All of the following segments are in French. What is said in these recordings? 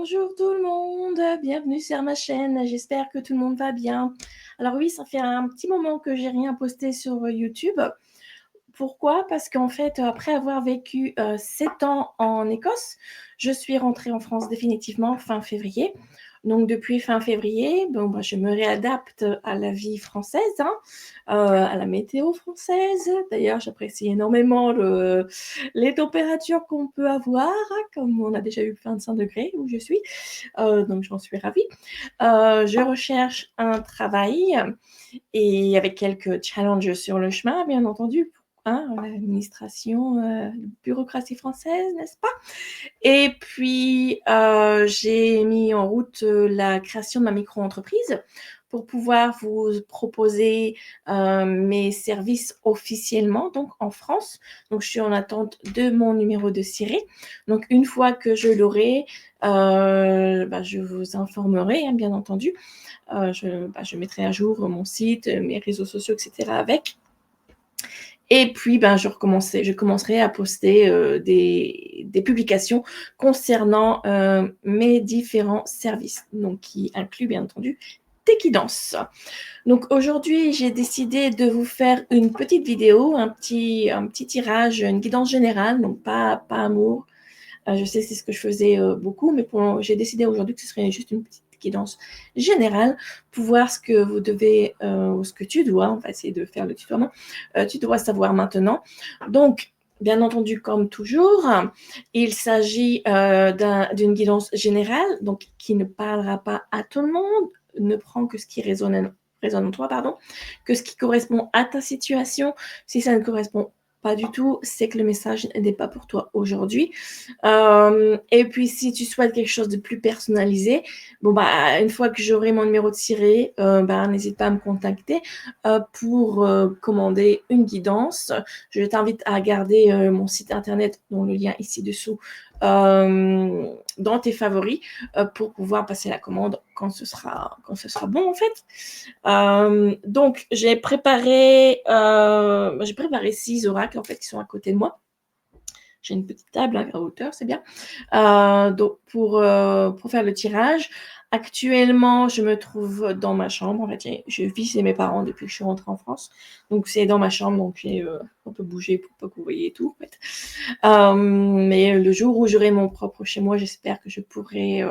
Bonjour tout le monde, bienvenue sur ma chaîne, j'espère que tout le monde va bien. Alors oui, ça fait un petit moment que j'ai rien posté sur YouTube. Pourquoi? Parce qu'en fait, après avoir vécu 7 ans en Écosse, je suis rentrée en France définitivement fin février. Donc depuis fin février, je me réadapte à la vie française, hein, à la météo française. D'ailleurs, j'apprécie énormément les températures qu'on peut avoir, hein, comme on a déjà eu 25 degrés où je suis. Donc j'en suis ravie. Je recherche un travail et avec quelques challenges sur le chemin, bien entendu, hein, l'administration, bureaucratie française, n'est-ce pas? Et puis, j'ai mis en route la création de ma micro-entreprise pour pouvoir vous proposer mes services officiellement, donc en France. Donc, je suis en attente de mon numéro de ciré. Donc, une fois que je l'aurai, je vous informerai, hein, bien entendu. Je mettrai à jour mon site, mes réseaux sociaux, etc. avec. Et puis, je commencerai à poster des publications concernant mes différents services, donc qui incluent bien entendu Tekidance. Donc aujourd'hui, j'ai décidé de vous faire une petite vidéo, un petit tirage, une guidance générale, donc pas amour. Je sais que c'est ce que je faisais beaucoup, mais j'ai décidé aujourd'hui que ce serait juste une petite guidance générale pour voir ce que vous devez, ou ce que tu dois, on va essayer de faire le tutoiement, tu dois savoir maintenant. Donc, bien entendu, comme toujours, il s'agit d'une guidance générale, donc qui ne parlera pas à tout le monde, ne prend que ce qui résonne en toi, que ce qui correspond à ta situation. Si ça ne correspond pas du tout, c'est que le message n'est pas pour toi aujourd'hui. Et puis, si tu souhaites quelque chose de plus personnalisé, une fois que j'aurai mon numéro de ciré, n'hésite pas à me contacter pour commander une guidance. Je t'invite à garder mon site internet, dont le lien ici dessous, dans tes favoris pour pouvoir passer la commande quand ce sera bon, en fait. Donc, j'ai préparé 6 oracles, en fait, qui sont à côté de moi. J'ai une petite table à hauteur, c'est bien. Donc, pour faire le tirage, actuellement, je me trouve dans ma chambre. En fait, je vis chez mes parents depuis que je suis rentrée en France. Donc, c'est dans ma chambre, donc on peut bouger pour pas que vous voyez tout, en fait. Mais le jour où j'aurai mon propre chez moi, j'espère que je pourrai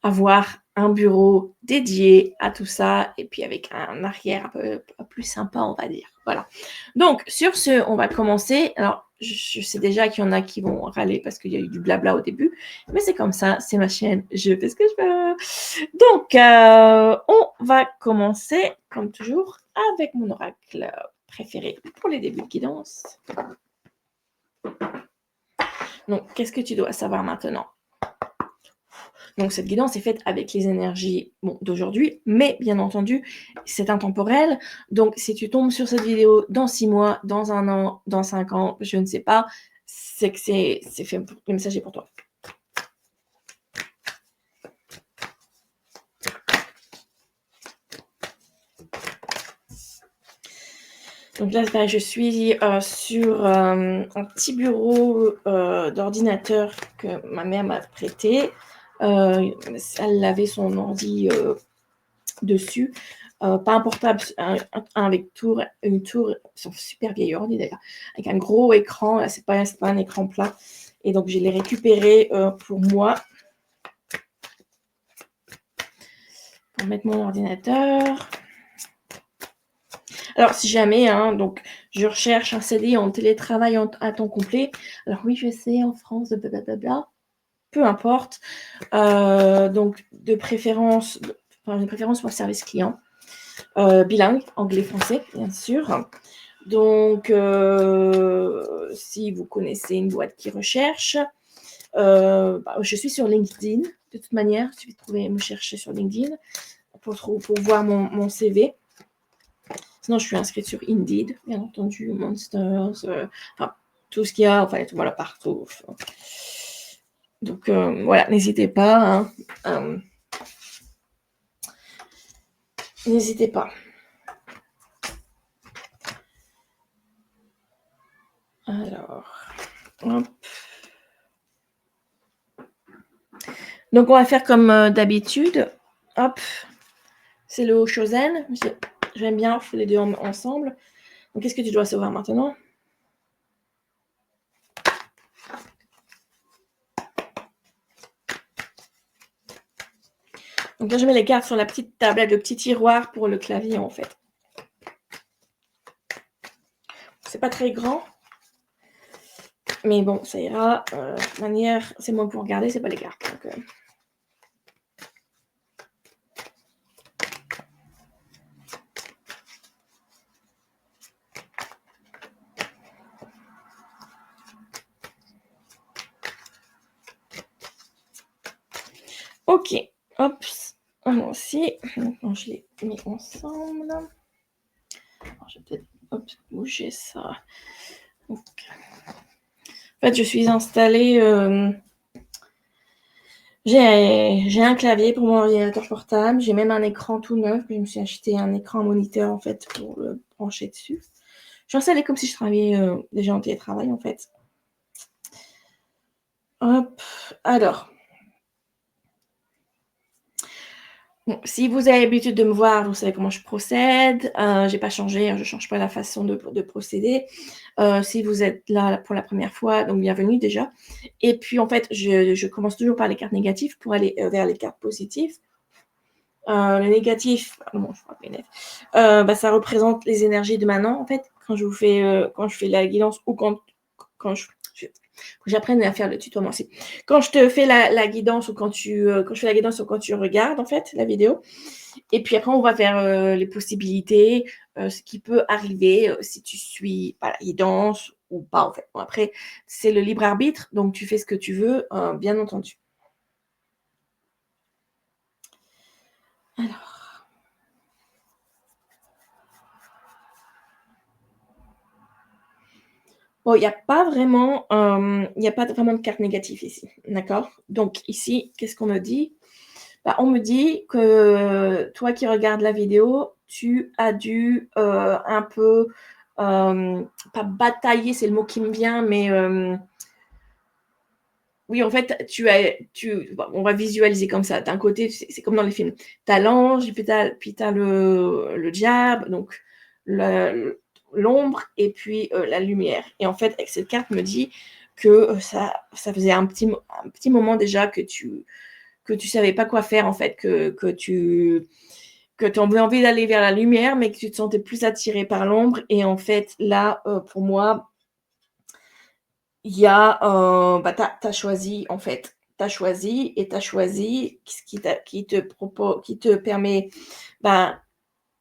avoir un bureau dédié à tout ça et puis avec un arrière un peu plus sympa, on va dire. Voilà. Donc, sur ce, on va commencer. Alors, je sais déjà qu'il y en a qui vont râler parce qu'il y a eu du blabla au début, mais c'est comme ça, c'est ma chaîne, je fais ce que je veux. Donc, on va commencer, comme toujours, avec mon oracle préféré pour les débuts de guidance. Donc, qu'est-ce que tu dois savoir maintenant? Donc, cette guidance est faite avec les énergies d'aujourd'hui, mais bien entendu, c'est intemporel. Donc, si tu tombes sur cette vidéo dans 6 mois, dans 1 an, dans 5 ans, je ne sais pas, c'est que c'est fait, le message est pour toi. Donc là, je suis sur un petit bureau d'ordinateur que ma mère m'a prêté. Elle avait son ordi dessus. Pas un portable, un avec une tour, sont super vieilles ordi d'ailleurs, avec un gros écran, c'est pas un écran plat. Et donc, je l'ai récupéré pour moi, pour mettre mon ordinateur. Alors, si jamais, donc, je recherche un CD en télétravail à temps complet. Alors oui, je sais, en France, blablabla. Peu importe. Donc, de préférence pour service client. Bilingue, anglais-français, bien sûr. Donc, si vous connaissez une boîte qui recherche, je suis sur LinkedIn. De toute manière, il suffit de me chercher sur LinkedIn pour voir mon CV. Sinon, je suis inscrite sur Indeed, bien entendu, Monsters, tout ce qu'il y a, en fait, voilà, partout. Donc, voilà, n'hésitez pas. N'hésitez pas. Alors, hop. Donc, on va faire comme d'habitude. Hop, c'est le Haut-Chosen. J'aime bien les deux ensemble. Donc, qu'est-ce que tu dois savoir maintenant? Donc là, je mets les cartes sur la petite tablette, le petit tiroir pour le clavier, en fait. C'est pas très grand. Mais bon, ça ira. De toute manière, c'est moi pour regarder, c'est pas les cartes. Donc, ok. Hop. Moi aussi. Maintenant, je les mets ensemble. Alors, je vais peut-être bouger ça. Donc, en fait, je suis installée. J'ai un clavier pour mon ordinateur portable. J'ai même un écran tout neuf. Je me suis acheté un écran moniteur, en fait, pour le brancher dessus. Je suis installée comme si je travaillais déjà en télétravail, en fait. Hop. Alors. Bon, si vous avez l'habitude de me voir, vous savez comment je procède. J'ai pas changé, je change pas la façon de procéder. Si vous êtes là pour la première fois, donc bienvenue déjà. Et puis en fait, je commence toujours par les cartes négatives pour aller vers les cartes positives. Le négatif, pardon, je crois que ça représente les énergies de maintenant en fait. Quand je fais la guidance ou quand j'apprenne à faire le tutoiement aussi. Quand je te fais la guidance ou quand je fais la guidance ou quand tu regardes en fait la vidéo. Et puis après, on va faire les possibilités, ce qui peut arriver si tu suis pas la guidance ou pas en fait. Bon, après, c'est le libre arbitre, donc tu fais ce que tu veux, bien entendu. Alors. Bon, il n'y a pas vraiment, de carte négative ici, d'accord? Donc ici, qu'est-ce qu'on me dit? Bah, on me dit que toi qui regardes la vidéo, tu as dû, un peu, pas batailler, c'est le mot qui me vient, mais, oui, en fait, on va visualiser comme ça. D'un côté, c'est comme dans les films. Tu as l'ange, puis tu as le diable, donc l'ombre et puis la lumière. Et en fait, avec cette carte me dit que ça faisait un petit moment déjà que tu savais pas quoi faire en fait, que tu avais envie d'aller vers la lumière, mais que tu te sentais plus attiré par l'ombre. Et en fait, là, pour moi, il y a, tu as choisi en fait. Tu as choisi et tu as choisi ce qui te permet, bah,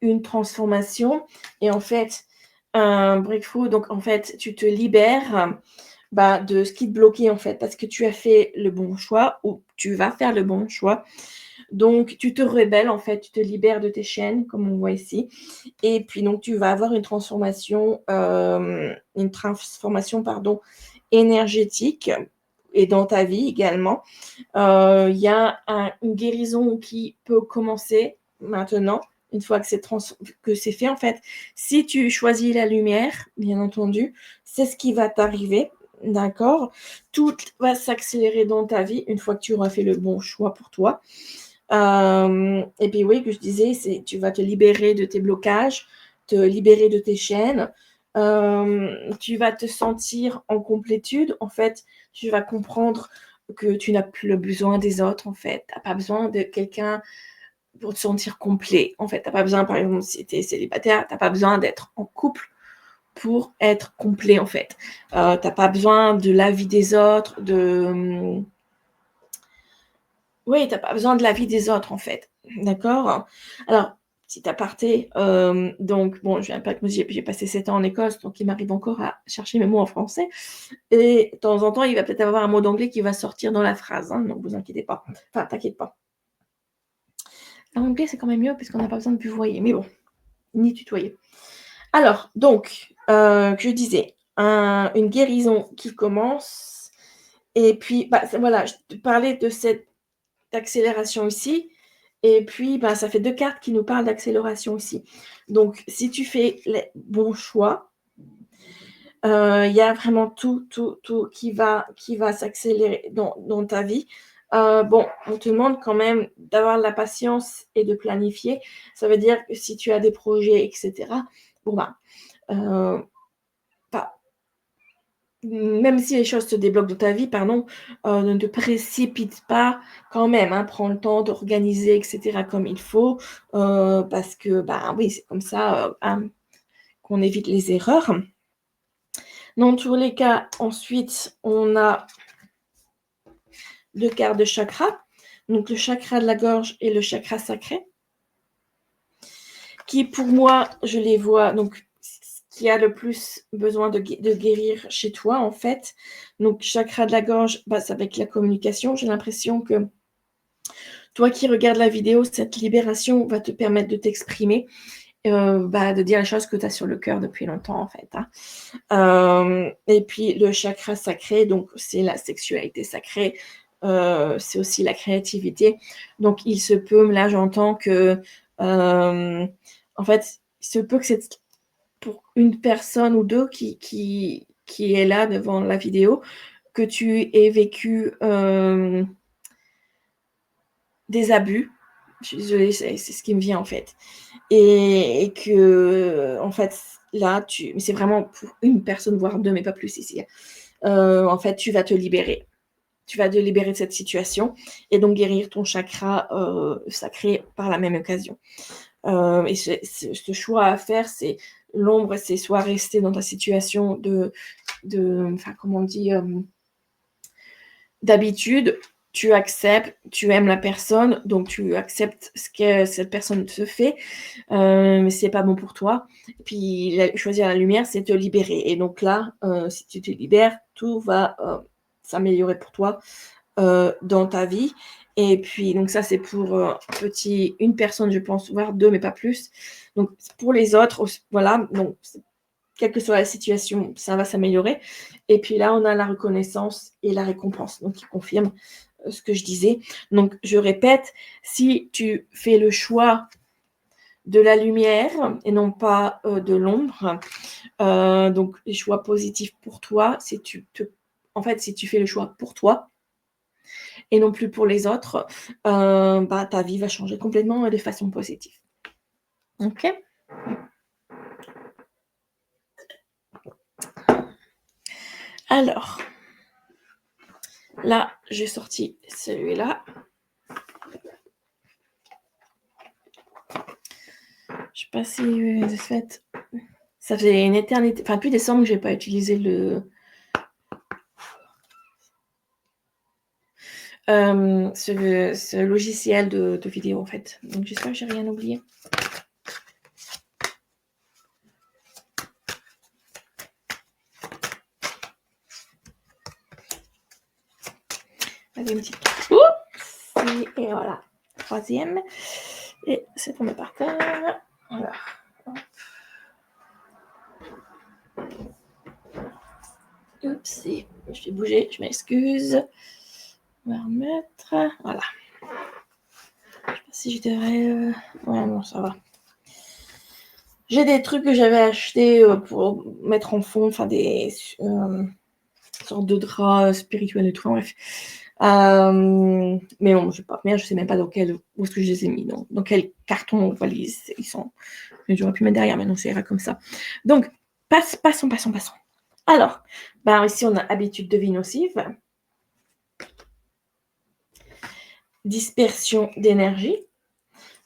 une transformation et en fait, un breakthrough. Donc en fait, tu te libères, bah, de ce qui te bloquait en fait, parce que tu as fait le bon choix ou tu vas faire le bon choix. Donc tu te rebelles en fait, tu te libères de tes chaînes comme on voit ici et puis donc tu vas avoir une transformation pardon, énergétique et dans ta vie également. Il y a une guérison qui peut commencer maintenant, une fois que c'est fait en fait. Si tu choisis la lumière, bien entendu, c'est ce qui va t'arriver, d'accord? Tout va s'accélérer dans ta vie une fois que tu auras fait le bon choix pour toi. Et puis oui, que je disais, c'est tu vas te libérer de tes blocages, te libérer de tes chaînes. Tu vas te sentir en complétude. En fait, tu vas comprendre que tu n'as plus le besoin des autres, en fait. Tu as pas besoin de quelqu'un pour te sentir complet. En fait, tu as pas besoin, par exemple, si tu es célibataire, tu as pas besoin d'être en couple pour être complet, en fait. Tu as pas besoin de l'avis des autres, oui, tu as pas besoin de l'avis des autres, en fait. D'accord? Alors, petit aparté, donc bon, je viens pas j'ai passé 7 ans en Écosse, donc il m'arrive encore à chercher mes mots en français et de temps en temps, il va peut-être avoir un mot d'anglais qui va sortir dans la phrase, hein, donc vous inquiétez pas. Enfin, t'inquiète pas. L'anglais, c'est quand même mieux puisqu'on n'a pas besoin de buvoyer, mais bon, ni tutoyer. Alors, donc, je disais, une guérison qui commence et puis, bah, voilà, je te parlais de cette accélération ici et puis, bah, ça fait 2 cartes qui nous parlent d'accélération ici. Donc si tu fais les bons choix, il y a vraiment tout qui va s'accélérer dans ta vie. Bon, on te demande quand même d'avoir la patience et de planifier. Ça veut dire que si tu as des projets, et cetera, bon, pas même si les choses se débloquent dans ta vie, pardon, ne te précipite pas quand même, hein. Prends le temps d'organiser et cetera comme il faut, parce que, oui, c'est comme ça, qu'on évite les erreurs. Dans tous les cas, ensuite, on a 2 cartes de chakras, donc le chakra de la gorge et le chakra sacré, qui pour moi, je les vois donc ce qui a le plus besoin de guérir chez toi, en fait. Donc chakra de la gorge, c'est avec la communication. J'ai l'impression que toi qui regardes la vidéo, cette libération va te permettre de t'exprimer, de dire les choses que tu as sur le cœur depuis longtemps, en fait, hein. Et puis le chakra sacré, donc c'est la sexualité sacrée, c'est aussi la créativité. Donc il se peut, là j'entends que, en fait, il se peut que c'est pour une personne ou 2 qui est là devant la vidéo, que tu aies vécu, des abus. Je suis désolée, c'est ce qui me vient, en fait. Et que, en fait, là, mais c'est vraiment pour une personne, voire 2, mais pas plus ici. En fait, tu vas te libérer. Tu vas te libérer de cette situation et donc guérir ton chakra, sacré par la même occasion. Et ce choix à faire, c'est l'ombre, c'est soit rester dans ta situation comment on dit, d'habitude, tu acceptes, tu aimes la personne, donc tu acceptes ce que cette personne te fait, mais c'est pas bon pour toi. Et puis choisir la lumière, c'est te libérer. Et donc là, si tu te libères, tout va s'améliorer pour toi dans ta vie. Et puis donc ça, c'est pour une personne, je pense, voire 2, mais pas plus. Donc pour les autres, voilà, donc quelle que soit la situation, ça va s'améliorer. Et puis là, on a la reconnaissance et la récompense, donc qui confirme ce que je disais. Donc, je répète, si tu fais le choix de la lumière et non pas de l'ombre, donc les choix positifs pour toi, si tu fais le choix pour toi et non plus pour les autres, ta vie va changer complètement de façon positive. Ok? Alors, là, j'ai sorti celui-là. Je sais pas si ça faisait une éternité, enfin depuis décembre que j'ai pas utilisé ce logiciel de vidéo, en fait. Donc j'espère que j'ai rien oublié. Allez, une petite. Oups, et voilà. 3e. Et c'est tombé par terre. Voilà. Oups, je vais bouger, je m'excuse. On va remettre. Voilà. Je sais pas si je devrais. Ouais, non, ça va. J'ai des trucs que j'avais achetés pour mettre en fond, enfin des sortes de draps spirituels et tout, bref. Mais bon, je sais même pas où est-ce que je les ai mis, dans quel carton ou valise ils sont. J'aurais pu mettre derrière, mais non, ça ira comme ça. Donc, passons. Alors, ici, on a habitude de vie nocive, dispersion d'énergie.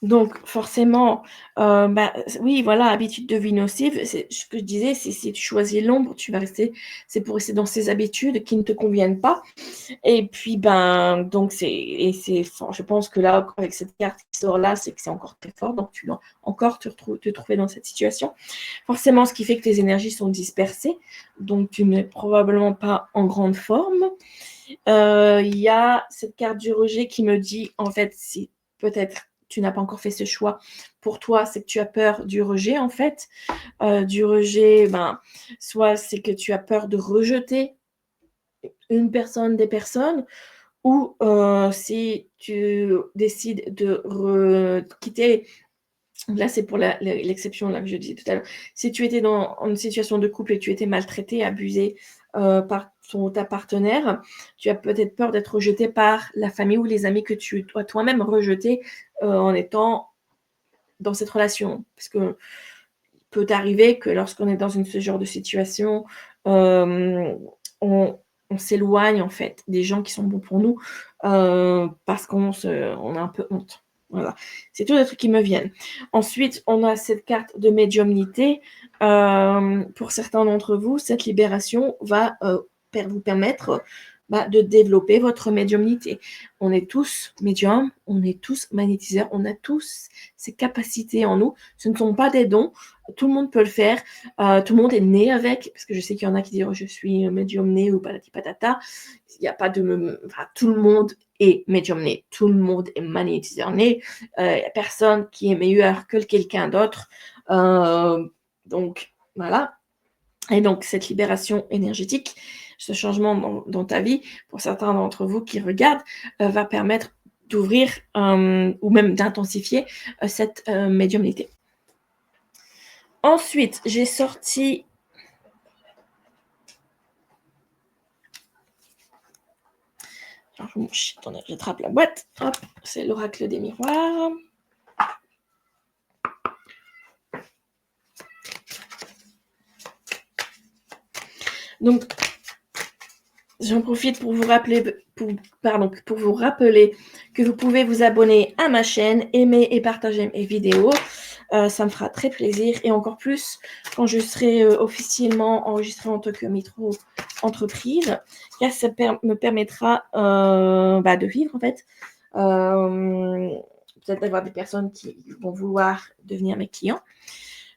Donc, forcément, oui, voilà, habitude de vie nocive, c'est ce que je disais, si tu choisis l'ombre, tu vas rester, c'est pour rester dans ces habitudes qui ne te conviennent pas. Et puis, donc, je pense que là, avec cette carte qui sort là, c'est que c'est encore très fort, donc tu dois encore te trouver dans cette situation. Forcément, ce qui fait que tes énergies sont dispersées, donc tu n'es probablement pas en grande forme. Il y a cette carte du rejet qui me dit, en fait, si peut-être tu n'as pas encore fait ce choix, pour toi, c'est que tu as peur du rejet, en fait. Du rejet, soit c'est que tu as peur de rejeter une personne, des personnes, ou si tu décides de quitter Donc là, c'est pour l'exception là que je disais tout à l'heure. Si tu étais dans une situation de couple et que tu étais maltraité, abusé, par ta partenaire, tu as peut-être peur d'être rejeté par la famille ou les amis que tu as toi-même rejeté, en étant dans cette relation. Parce que peut arriver que lorsqu'on est dans ce genre de situation, on s'éloigne en fait des gens qui sont bons pour nous, parce on a un peu honte. Voilà, c'est tous les trucs qui me viennent. Ensuite, on a cette carte de médiumnité. Pour certains d'entre vous, cette libération va, vous permettre, de développer votre médiumnité. On est tous médiums, on est tous magnétiseurs, on a tous ces capacités en nous. Ce ne sont pas des dons, tout le monde peut le faire, tout le monde est né avec, parce que je sais qu'il y en a qui disent: «Oh, je suis médium né» ou patati patata. Il n'y a pas de... Enfin, tout le monde est médium né, tout le monde est magnétiseur né, il n'y a personne qui est meilleur que quelqu'un d'autre, donc voilà. Et donc cette libération énergétique, ce changement dans ta vie, pour certains d'entre vous qui regardent, va permettre d'ouvrir, ou même d'intensifier, cette, médiumnité. Ensuite, j'ai sorti... Attendez, j'attrape la boîte. Hop, c'est l'oracle des miroirs. Donc, j'en profite pour vous rappeler, pour vous rappeler que vous pouvez vous abonner à ma chaîne, aimer et partager mes vidéos. Ça me fera très plaisir, et encore plus quand je serai officiellement enregistrée en tant que micro-entreprise, car ça me permettra de vivre en fait. Peut-être d'avoir des personnes qui vont vouloir devenir mes clients.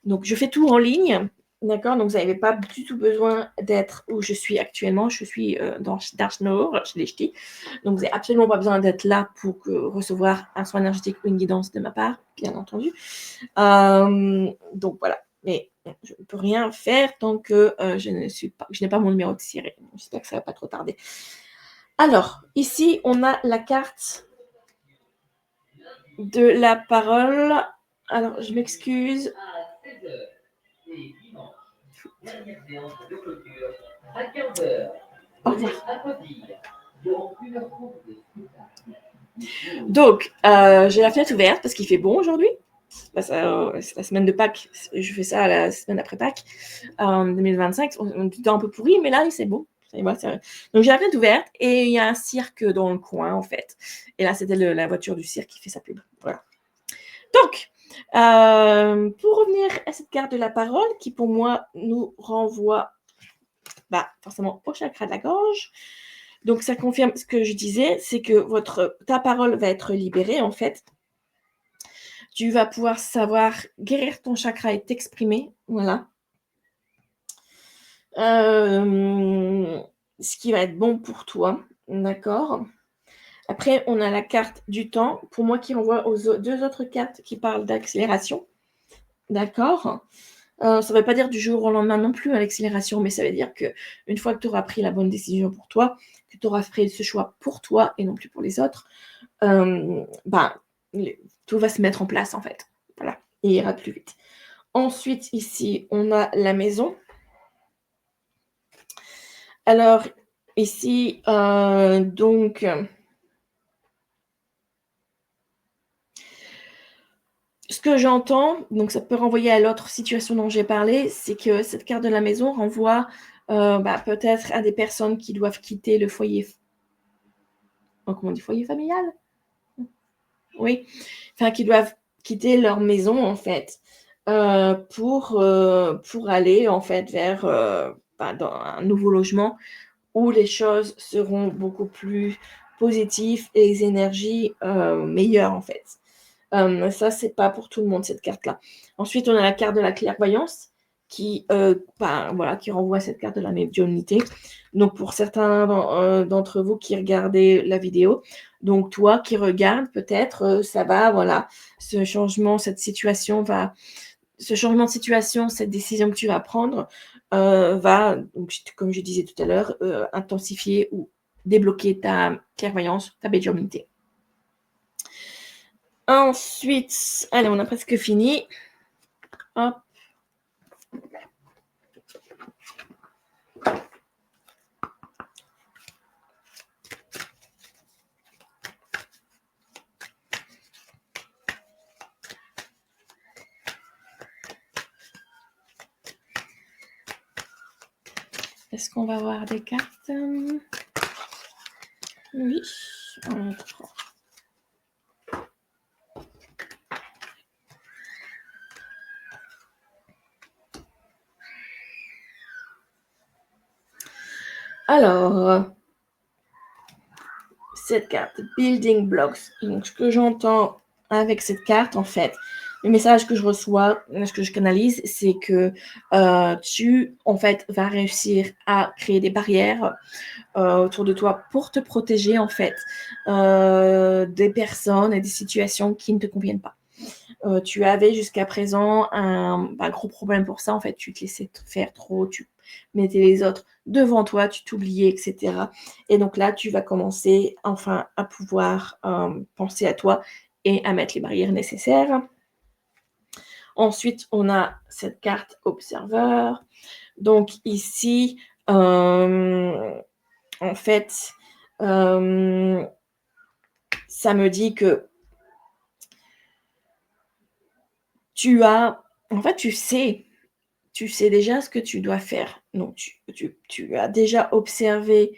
Donc, je fais tout en ligne. D'accord, donc vous n'avez pas du tout besoin d'être où je suis actuellement. Je suis dans Darchnor, chez les Ch'tis. Donc vous n'avez absolument pas besoin d'être là pour recevoir un soin énergétique ou une guidance de ma part, bien entendu. Donc voilà, mais je ne peux rien faire tant que je n'ai pas mon numéro de Siri. J'espère que ça ne va pas trop tarder. Alors, ici, on a la carte de la parole. Alors, je m'excuse. Au revoir. Donc, j'ai la fenêtre ouverte parce qu'il fait bon aujourd'hui. C'est la semaine de Pâques. Je fais ça la semaine après Pâques, 2025. On est un peu pourri, mais là, c'est beau. Donc, j'ai la fenêtre ouverte et il y a un cirque dans le coin, en fait. Et là, c'était la voiture du cirque qui fait sa pub. Voilà. Donc, pour revenir à cette carte de la parole qui, pour moi, nous renvoie forcément au chakra de la gorge. Donc, ça confirme ce que je disais, c'est que ta parole va être libérée, en fait. Tu vas pouvoir savoir guérir ton chakra et t'exprimer, voilà. Ce qui va être bon pour toi, d'accord. Après, on a la carte du temps, pour moi, qui renvoie aux deux autres cartes qui parlent d'accélération, d'accord. Ça ne veut pas dire du jour au lendemain non plus, l'accélération, mais ça veut dire qu'une fois que tu auras pris la bonne décision pour toi, que tu auras fait ce choix pour toi et non plus pour les autres, tout va se mettre en place, en fait. Voilà, et il ira plus vite. Ensuite, ici, on a la maison. Alors, ici, donc... ce que j'entends, donc ça peut renvoyer à l'autre situation dont j'ai parlé, c'est que cette carte de la maison renvoie peut-être à des personnes qui doivent quitter le foyer... Comment on dit, foyer familial? Oui, enfin qui doivent quitter leur maison en fait, pour aller en fait vers dans un nouveau logement où les choses seront beaucoup plus positives et les énergies meilleures en fait. Ça, c'est pas pour tout le monde cette carte-là. Ensuite, on a la carte de la clairvoyance qui renvoie cette carte de la médiumnité. Donc, pour certains d'entre vous qui regardez la vidéo, donc toi qui regardes, peut-être, ça va, voilà, ce changement de situation, cette décision que tu vas prendre, va, donc, comme je disais tout à l'heure, intensifier ou débloquer ta clairvoyance, ta médiumnité. Ensuite, allez, on a presque fini. Hop. Est-ce qu'on va voir des cartes? Oui. On prend. Alors, cette carte, Building Blocks. Donc, ce que j'entends avec cette carte, en fait, le message que je reçois, ce que je canalise, c'est que tu, en fait, vas réussir à créer des barrières autour de toi pour te protéger, en fait, des personnes et des situations qui ne te conviennent pas. Tu avais jusqu'à présent un gros problème pour ça. En fait, tu te laissais faire trop, tu mettais les autres devant toi, tu t'oubliais, et cetera. Et donc là, tu vas commencer enfin à pouvoir penser à toi et à mettre les barrières nécessaires. Ensuite, on a cette carte observeur. Donc ici, en fait, ça me dit que tu as, en fait, tu sais déjà ce que tu dois faire. Donc tu as déjà observé,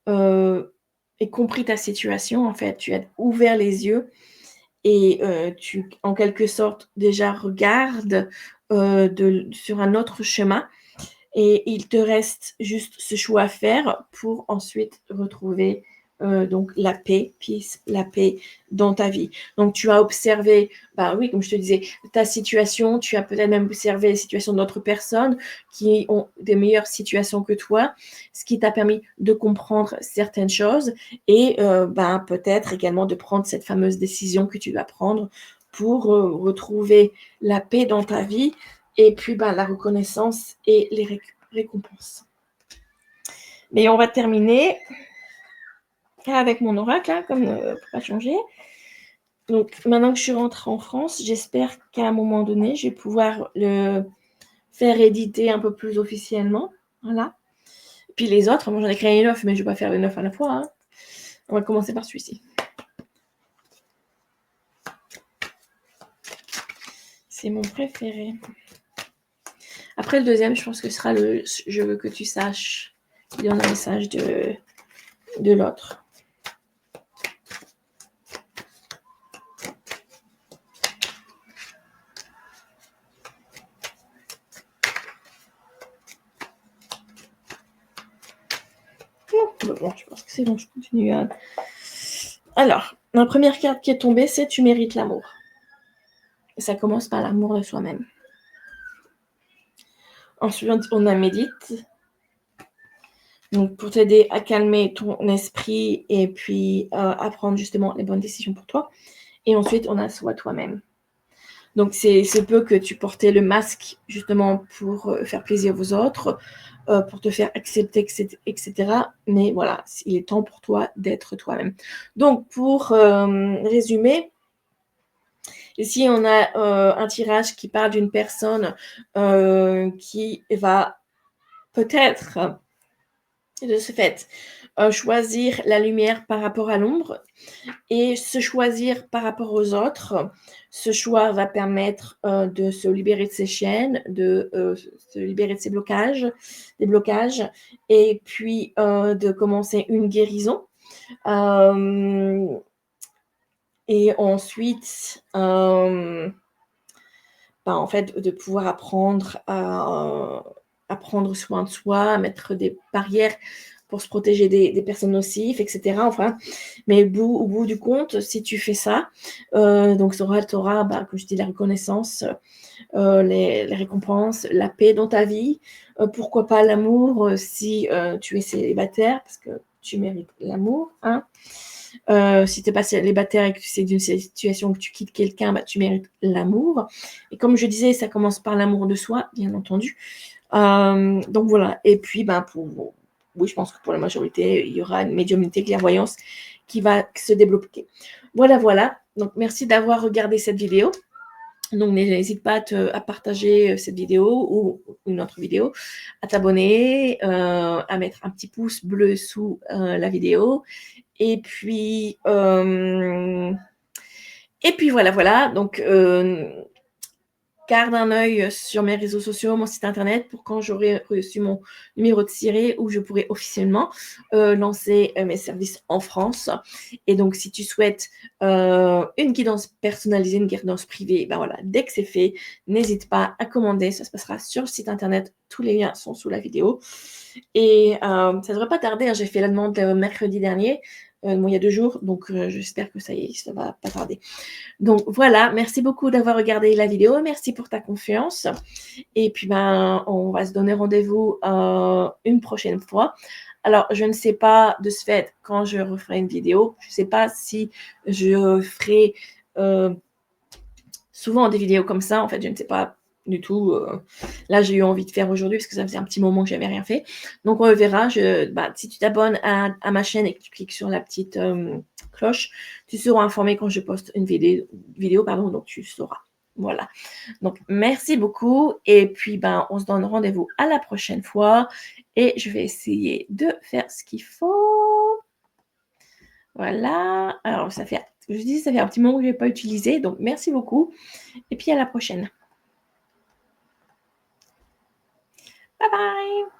et compris ta situation, en fait. Tu as ouvert les yeux et tu, en quelque sorte, déjà regardes, sur un autre chemin et il te reste juste ce choix à faire pour ensuite retrouver, donc la paix, peace, la paix dans ta vie. Donc tu as observé, oui, comme je te disais, ta situation, tu as peut-être même observé les situations d'autres personnes qui ont des meilleures situations que toi, ce qui t'a permis de comprendre certaines choses et peut-être également de prendre cette fameuse décision que tu dois prendre pour, retrouver la paix dans ta vie et puis la reconnaissance et les récompenses. Mais on va terminer avec mon oracle, hein, comme pour pas changer. Donc maintenant que je suis rentrée en France, j'espère qu'à un moment donné, je vais pouvoir le faire éditer un peu plus officiellement. Voilà. Puis les autres, moi j'en ai créé 9, mais je ne vais pas faire les 9 à la fois. Hein. On va commencer par celui-ci. C'est mon préféré. Après le deuxième, je pense que ce sera le « Je veux que tu saches ». Il y en a un message de l'autre. Bon, je pense que c'est bon, je continue. Alors, la première carte qui est tombée, c'est « Tu mérites l'amour ». Ça commence par l'amour de soi-même. Ensuite, on a médite. Donc, pour t'aider à calmer ton esprit et puis à prendre justement les bonnes décisions pour toi. Et ensuite, on a sois toi-même. Donc, c'est peu que tu portais le masque justement pour faire plaisir aux autres, pour te faire accepter, etc. Mais voilà, il est temps pour toi d'être toi-même. Donc, pour résumer, ici, on a un tirage qui parle d'une personne qui va peut-être, de ce fait, choisir la lumière par rapport à l'ombre et se choisir par rapport aux autres. Ce choix va permettre de se libérer de ses chaînes, de se libérer de ses blocages, des blocages, et puis de commencer une guérison. Et ensuite, en fait, de pouvoir apprendre à prendre soin de soi, à mettre des barrières pour se protéger des personnes nocives, etc. Enfin, mais au bout du compte, si tu fais ça, donc tu auras, comme je dis, la reconnaissance, les récompenses, la paix dans ta vie, pourquoi pas l'amour si tu es célibataire, parce que tu mérites l'amour, hein. Si tu n'es pas célibataire et que c'est d'une situation que tu quittes quelqu'un, tu mérites l'amour. Et comme je disais, ça commence par l'amour de soi, bien entendu. Donc voilà. Et puis, oui, je pense que pour la majorité, il y aura une médiumnité, clairvoyance qui va se débloquer. Voilà. Donc merci d'avoir regardé cette vidéo. Donc n'hésite pas à partager cette vidéo ou une autre vidéo, à t'abonner, à mettre un petit pouce bleu sous la vidéo. Et puis voilà. Donc garde un œil sur mes réseaux sociaux, mon site internet, pour quand j'aurai reçu mon numéro de SIRET, où je pourrai officiellement lancer mes services en France. Et donc, si tu souhaites une guidance personnalisée, une guidance privée, ben voilà, dès que c'est fait, n'hésite pas à commander. Ça se passera sur le site internet. Tous les liens sont sous la vidéo. Et ça ne devrait pas tarder. Hein. J'ai fait la demande mercredi dernier, il y a 2 jours. Donc, j'espère que ça y est, ça va pas tarder. Donc voilà, merci beaucoup d'avoir regardé la vidéo. Merci pour ta confiance. Et puis, on va se donner rendez-vous une prochaine fois. Alors, je ne sais pas de ce fait quand je referai une vidéo. Je ne sais pas si je ferai souvent des vidéos comme ça. En fait, je ne sais pas du tout. Là, j'ai eu envie de faire aujourd'hui parce que ça faisait un petit moment que j'avais rien fait. Donc, on verra. Si tu t'abonnes à ma chaîne et que tu cliques sur la petite cloche, tu seras informé quand je poste une vidéo, donc tu sauras. Voilà. Donc, merci beaucoup. Et puis, on se donne rendez-vous à la prochaine fois. Et je vais essayer de faire ce qu'il faut. Voilà. Alors, ça fait un petit moment que je n'ai pas utilisé. Donc, merci beaucoup. Et puis, à la prochaine. Bye bye.